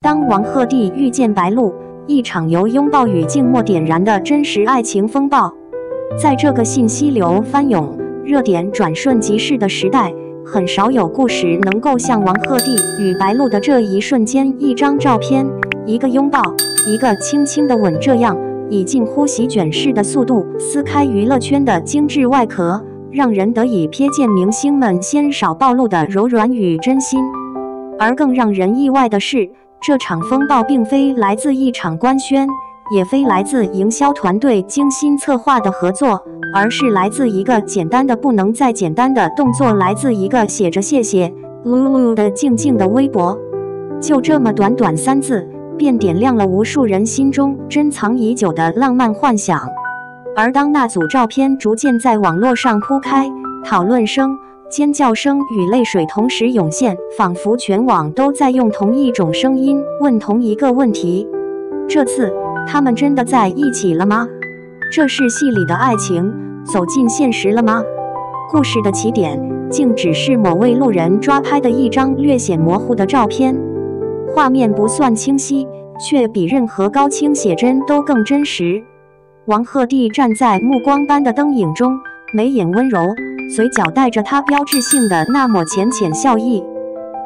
當王鶴棣遇見白鹿，一場由擁抱與靜默點燃的真實愛情風暴。在這個信息流翻湧、熱點轉瞬即逝的時代，很少有故事能夠像王鶴棣與白鹿的這一瞬間，一張照片，一個擁抱，一個輕輕的吻，這樣以近乎席捲式的速度撕開娛樂圈的精緻外殼，讓人得以瞥見明星們鮮少暴露的柔軟與真心。而更讓人意外的是，這場風暴並非來自一場官宣，也非來自營銷團隊精心策劃的合作，而是來自一個簡單的不能再簡單的動作，來自一個寫着謝謝露的靜靜的微博。就這麼短短3字，便點亮了無數人心中珍藏已久的浪漫幻想。而當那組照片逐漸在網絡上鋪開，討論聲、尖叫聲與淚水同時湧現，仿佛全網都在用同一種聲音問同一個問題：這次他們真的在一起了嗎？這是戲裡的愛情走進現實了嗎？故事的起點竟只是某位路人抓拍的一張略顯模糊的照片，畫面不算清晰，卻比任何高清寫真都更真實。王鶴棣站在目光般的燈影中，眉眼溫柔，嘴角帶着他標誌性的那抹淺淺笑意。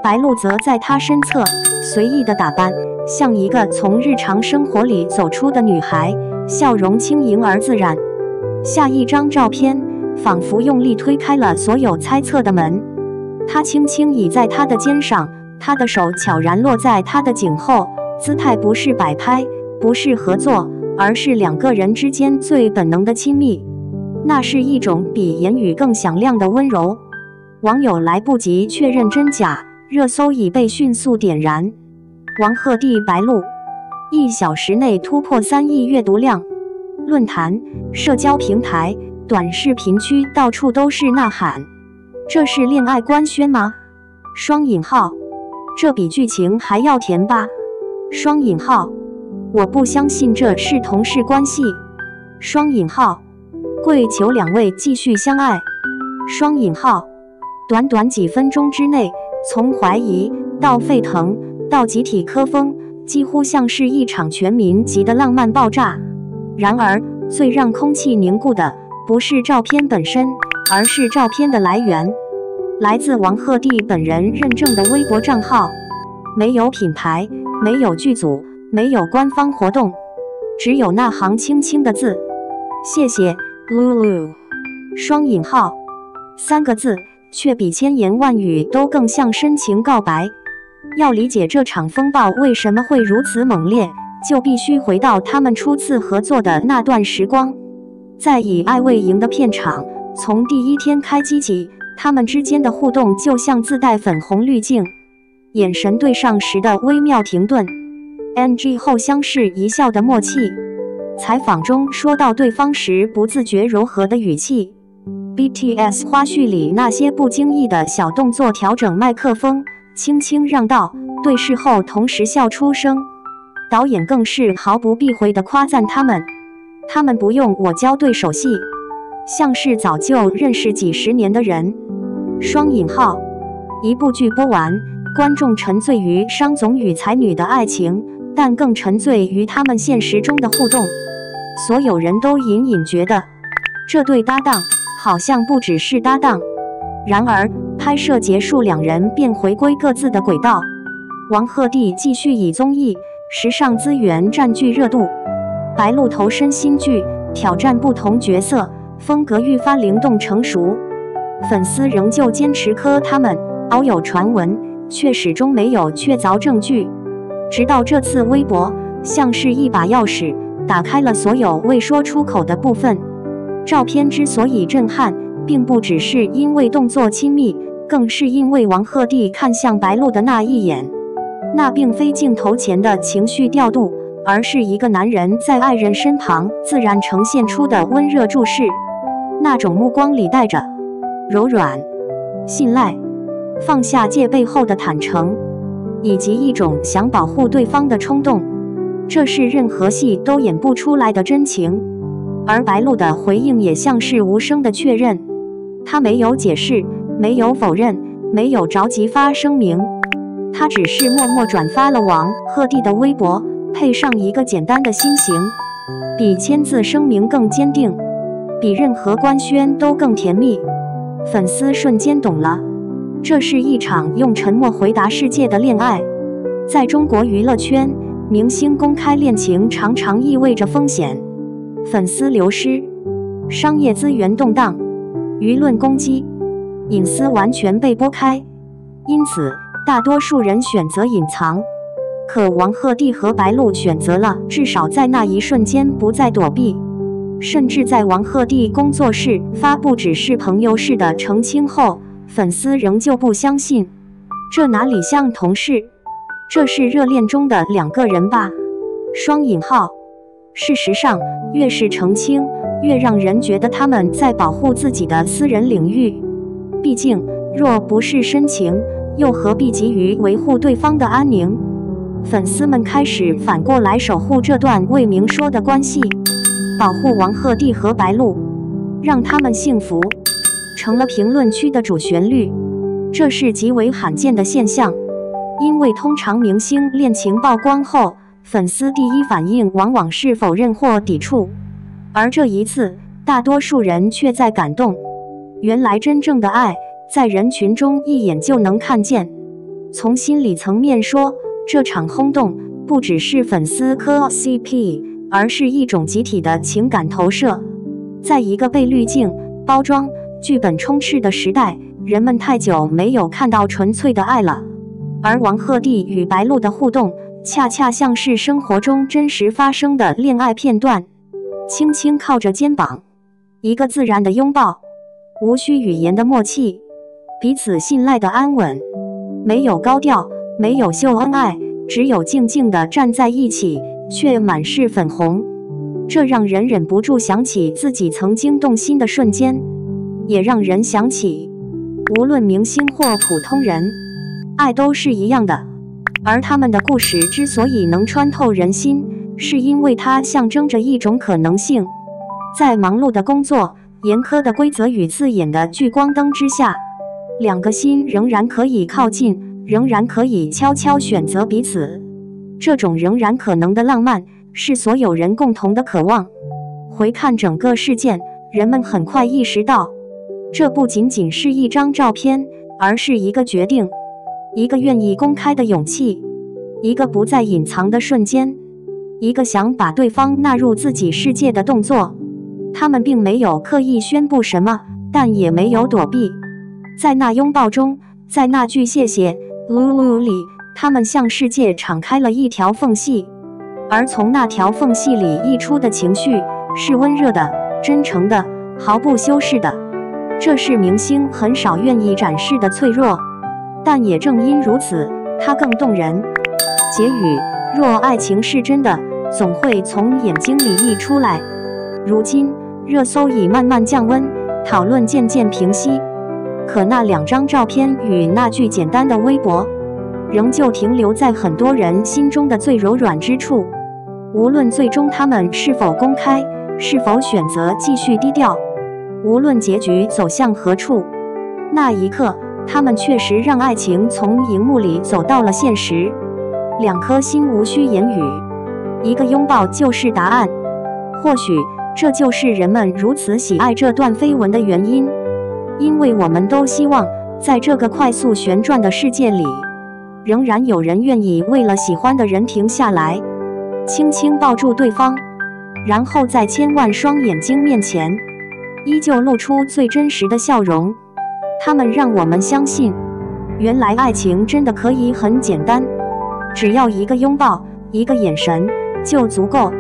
白鹿則在他身側，隨意的打扮，像一個從日常生活裡走出的女孩，笑容輕盈而自然。下一張照片仿佛用力推開了所有猜測的門，他輕輕倚在他的肩上，他的手悄然落在他的頸後，姿態不是擺拍，不是合作，而是兩個人之間最本能的親密。那是一種比言語更響亮的溫柔。網友來不及確認真假，熱搜已被迅速點燃。王鶴棣白鹿1小時內突破3億閱讀量，論壇、社交平台、短視頻區到處都是吶喊。這是戀愛官宣嗎？雙引號，這比劇情還要甜吧？雙引號，我不相信這是同事關係。雙引號，跪求兩位繼續相愛。雙引號，短短幾分鐘之內，從懷疑到沸騰到集體磕風，幾乎像是一場全民級的浪漫爆炸。然而，最讓空氣凝固的不是照片本身，而是照片的來源，來自王鶴棣本人認證的微博賬號，沒有品牌，沒有劇組，沒有官方活動，只有那行輕輕的字：謝謝露。雙引號3個字，卻比千言萬語都更像深情告白。要理解這場風暴為什麼會如此猛烈，就必須回到他們初次合作的那段時光。在以愛為營的片場，從第一天開機起，他們之間的互動就像自帶粉紅濾鏡，眼神對上時的微妙停頓， NG 後相視一笑的默契，採訪中說到對方時不自覺柔和的語氣， BTS 花絮裡那些不經意的小動作，調整麥克風，輕輕讓道，對視後同時笑出聲。導演更是毫不避諱地誇讚他們不用我教對手戲，像是早就認識幾十年的人。雙引號，一部劇播完，觀眾沉醉於商總與才女的愛情，但更沉醉於他們現實中的互動。所有人都隱隱覺得，這對搭檔好像不只是搭檔。然而，拍攝結束，兩人便回歸各自的軌道。王鶴棣繼續以綜藝、時尚資源佔據熱度，白鹿投身新劇，挑戰不同角色，風格愈發靈動成熟。粉絲仍舊堅持磕他們，偶有傳聞，卻始終沒有確鑿證據。直到這次微博，像是一把鑰匙，打開了所有未說出口的部分。照片之所以震撼，並不只是因為動作親密，更是因為王鶴棣看向白鹿的那一眼。那並非鏡頭前的情緒調度，而是一個男人在愛人身旁自然呈現出的溫熱注視。那種目光裡帶着柔軟、信賴、放下戒備後的坦誠，以及一種想保護對方的衝動。這是任何戲都演不出來的真情。而白鹿的回應也像是無聲的確認，他沒有解釋，沒有否認，沒有着急發聲明。他只是默默轉發了王鶴棣的微博，配上一個簡單的心形，比簽字聲明更堅定，比任何官宣都更甜蜜。粉絲瞬間懂了，這是一場用沉默回答世界的戀愛。在中國娛樂圈，明星公開戀情常常意味着風險，粉絲流失，商業資源動盪，輿論攻擊，隱私完全被撥開。因此，大多數人選擇隱藏。可王鶴棣和白鹿選擇了至少在那一瞬間不再躲避，甚至在王鶴棣工作室發布只是朋友式的澄清後，粉絲仍舊不相信，這哪裡像同事？這是熱戀中的兩個人吧？雙引號。事實上，越是澄清，越讓人覺得他們在保護自己的私人領域。畢竟，若不是深情，又何必急於維護對方的安寧？粉絲們開始反過來守護這段未明說的關係，保護王鶴棣和白鹿，讓他們幸福，成了評論區的主旋律。這是極為罕見的現象，因為通常明星戀情曝光後，粉絲第一反應往往是否認或抵觸，而這一次，大多數人卻在感動。原來真正的愛，在人群中一眼就能看見。從心理層面說，這場轟動不只是粉絲磕 CP， 而是一種集體的情感投射。在一個被濾鏡、包裝、劇本充斥的時代，人們太久沒有看到純粹的愛了。而王鶴棣與白鹿的互動，恰恰像是生活中真實發生的戀愛片段。輕輕靠着肩膀，一個自然的擁抱，無需語言的默契，彼此信賴的安穩，沒有高調，沒有秀恩愛，只有靜靜地站在一起，卻滿是粉紅。這讓人忍不住想起自己曾經動心的瞬間，也讓人想起，無論明星或普通人，愛都是一樣的。而他們的故事之所以能穿透人心，是因為它象徵着一種可能性。在忙碌的工作、嚴苛的規則與刺眼的聚光燈之下，兩個心仍然可以靠近，仍然可以悄悄選擇彼此。這種仍然可能的浪漫，是所有人共同的渴望。回看整個事件，人們很快意識到，這不僅僅是一張照片，而是一個決定，一個願意公開的勇氣，一個不再隱藏的瞬間，一個想把對方納入自己世界的動作。他們並沒有刻意宣布什麼，但也沒有躲避。在那擁抱中，在那句謝謝嚕嚕裡，他們向世界敞開了一條縫隙，而從那條縫隙裡溢出的情緒是溫熱的、真誠的、毫不修飾的。這是明星很少願意展示的脆弱，但也正因如此，它更動人。結語：若愛情是真的，總會從眼睛裡溢出來。如今，熱搜已慢慢降溫，討論漸漸平息。可那兩張照片與那句簡單的微博，仍舊停留在很多人心中的最柔軟之處。無論最終他們是否公開，是否選擇繼續低調，無論結局走向何處，那一刻，他們確實讓愛情從熒幕裡走到了現實。兩顆心無需言語，一個擁抱就是答案。或許，這就是人們如此喜愛這段緋聞的原因，因為我們都希望，在這個快速旋轉的世界裡，仍然有人願意為了喜歡的人停下來，輕輕抱住對方，然後在千萬雙眼睛面前，依舊露出最真實的笑容。他們讓我們相信，原來愛情真的可以很簡單，只要一個擁抱，一個眼神就足夠。